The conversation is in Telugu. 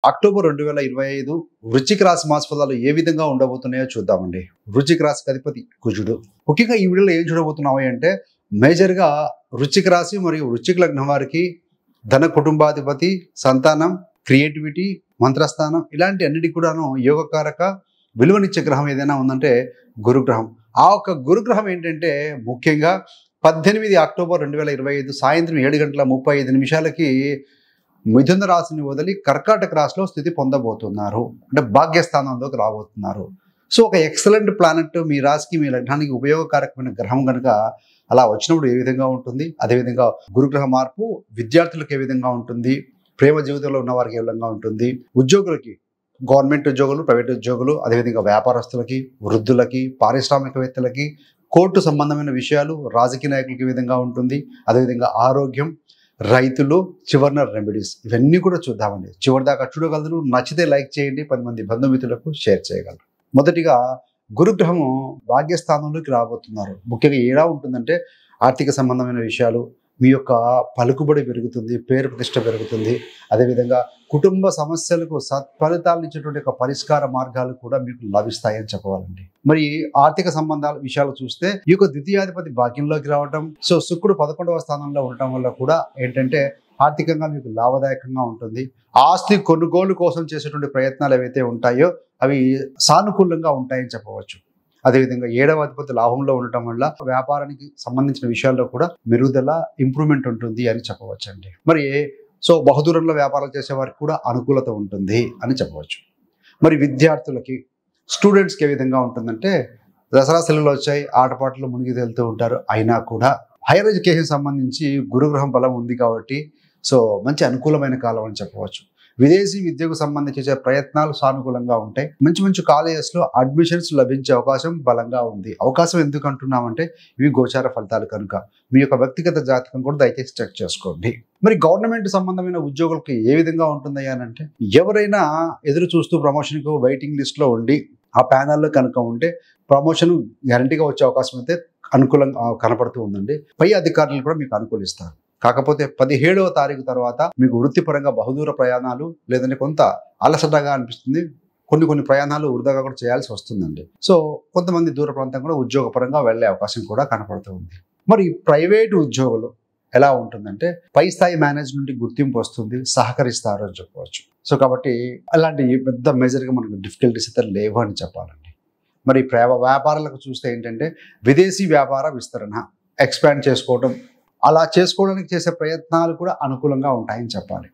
అక్టోబర్ 2025 వృశ్చిక రాశి మాస ఫలాలు ఏ విధంగా ఉండబోతున్నాయో చూద్దామండి. వృశ్చిక రాశికి అధిపతి కుజుడు. ముఖ్యంగా ఈ వీడియోలో ఏం చూడబోతున్నాము అంటే మేజర్గా వృశ్చిక రాశి మరియు వృశ్చిక లగ్నం వారికి ధన కుటుంబాధిపతి, సంతానం, క్రియేటివిటీ, మంత్రస్థానం ఇలాంటి అన్నిటికీ కూడాను యోగకారక విలువనిచ్చే గ్రహం ఏదైనా ఉందంటే గురుగ్రహం. ఆ ఒక్క గురుగ్రహం ఏంటంటే ముఖ్యంగా 18 అక్టోబర్ 2025 సాయంత్రం 7:35 మిథున రాశిని వదిలి కర్కాటక రాశిలో స్థితి పొందబోతున్నారు. అంటే భాగ్యస్థానంలోకి రాబోతున్నారు. సో ఒక ఎక్సలెంట్ ప్లానెట్ మీ రాశికి, మీ లగ్నానికి ఉపయోగకారకమైన గ్రహం కనుక అలా వచ్చినప్పుడు ఏ విధంగా ఉంటుంది, అదేవిధంగా గురుగ్రహ మార్పు విద్యార్థులకు ఏ విధంగా ఉంటుంది, ప్రేమ జీవితంలో ఉన్న వారికి ఏ విధంగా ఉంటుంది, ఉద్యోగులకి, గవర్నమెంట్ ఉద్యోగులు, ప్రైవేట్ ఉద్యోగులు, అదేవిధంగా వ్యాపారస్తులకి, వృద్ధులకి, పారిశ్రామికవేత్తలకి, కోర్టు సంబంధమైన విషయాలు, రాజకీయ నాయకులకి ఏ విధంగా ఉంటుంది, అదేవిధంగా ఆరోగ్యం, రైతులు, చివరిన రెమెడీస్ ఇవన్నీ కూడా చూద్దామండి. చివరి దాకా చూడగలరు. నచ్చితే లైక్ చేయండి, 10 మంది బంధుమిత్రులకు షేర్ చేయగలరు. మొదటిగా గురుగ్రహము భాగ్యస్థానంలోకి రాబోతున్నారు. ముఖ్యంగా ఎలా ఉంటుందంటే ఆర్థిక సంబంధమైన విషయాలు, మీ యొక్క పలుకుబడి పెరుగుతుంది, పేరు ప్రతిష్ట పెరుగుతుంది. అదేవిధంగా కుటుంబ సమస్యలకు సత్ఫలితాలను ఇచ్చేటువంటి ఒక పరిష్కార మార్గాలు కూడా మీకు లభిస్తాయని చెప్పవాలండి. మరి ఆర్థిక సంబంధాల విషయాలు చూస్తే ఈ యొక్క ద్వితీయాధిపతి భాగ్యంలోకి రావటం, సో శుక్రుడు 11వ స్థానంలో ఉండటం వల్ల కూడా ఏంటంటే ఆర్థికంగా మీకు లాభదాయకంగా ఉంటుంది. ఆస్తి కొనుగోలు కోసం చేసేటువంటి ప్రయత్నాలు ఏవైతే ఉంటాయో అవి సానుకూలంగా ఉంటాయని చెప్పవచ్చు. అదేవిధంగా 7వ అధిపతి లాభంలో ఉండటం వల్ల వ్యాపారానికి సంబంధించిన విషయాల్లో కూడా మెరుగుదల, ఇంప్రూవ్మెంట్ ఉంటుంది అని చెప్పవచ్చండి. మరి సో బహుదూరంలో వ్యాపారాలు చేసే వారికి కూడా అనుకూలత ఉంటుంది అని చెప్పవచ్చు. మరి విద్యార్థులకి, స్టూడెంట్స్కి ఏ విధంగా ఉంటుందంటే దసరా సెలవులు వచ్చాయి, ఆటపాటలు మునిగి తేలుతూ ఉంటారు. అయినా కూడా హైయర్ ఎడ్యుకేషన్ సంబంధించి గురుగ్రహం బలం ఉంది కాబట్టి సో మంచి అనుకూలమైన కాలం అని చెప్పవచ్చు. విదేశీ విద్యకు సంబంధించి ప్రయత్నాలు సానుకూలంగా ఉంటాయి. మంచి మంచి కాలేజెస్లో అడ్మిషన్స్ లభించే అవకాశం బలంగా ఉంది. అవకాశం ఎందుకు అంటున్నామంటే ఇవి గోచార ఫలితాలు కనుక మీ యొక్క వ్యక్తిగత జాతకం కూడా దయచేసి చెక్ చేసుకోండి. మరి గవర్నమెంట్ సంబంధమైన ఉద్యోగులకు ఏ విధంగా ఉంటుంది అని అంటే ఎవరైనా ఎదురు చూస్తూ ప్రమోషన్కు వెయిటింగ్ లిస్ట్లో ఉండి ఆ ప్యానల్లో కనుక ఉంటే ప్రమోషన్ గ్యారంటీగా వచ్చే అవకాశం అయితే అనుకూలంగా కనపడుతూ ఉందండి. పై అధికారులు కూడా మీకు అనుకూలిస్తారు. కాకపోతే 17వ తారీఖు తర్వాత మీకు వృత్తిపరంగా బహుదూర ప్రయాణాలు, లేదంటే కొంత అలసటగా అనిపిస్తుంది. కొన్ని ప్రయాణాలు వృధాగా కూడా చేయాల్సి వస్తుందండి. సో కొంతమంది దూర ప్రాంతం కూడా ఉద్యోగపరంగా వెళ్ళే అవకాశం కూడా కనపడుతూ ఉంది. మరి ప్రైవేటు ఉద్యోగులు ఎలా ఉంటుందంటే పై స్థాయి మేనేజ్ నుండి గుర్తింపు వస్తుంది, సహకరిస్తారు అని చెప్పవచ్చు. సో కాబట్టి అలాంటి పెద్ద మేజర్గా మనకు డిఫికల్టీస్ అయితే లేవు అని చెప్పాలండి. మరి వ్యాపారాలకు చూస్తే ఏంటంటే విదేశీ వ్యాపార విస్తరణ, ఎక్స్పాండ్ చేసుకోవడం, అలా చేసుకోవడానికి చేసే ప్రయత్నాలు కూడా అనుకూలంగా ఉంటాయని చెప్పాలి.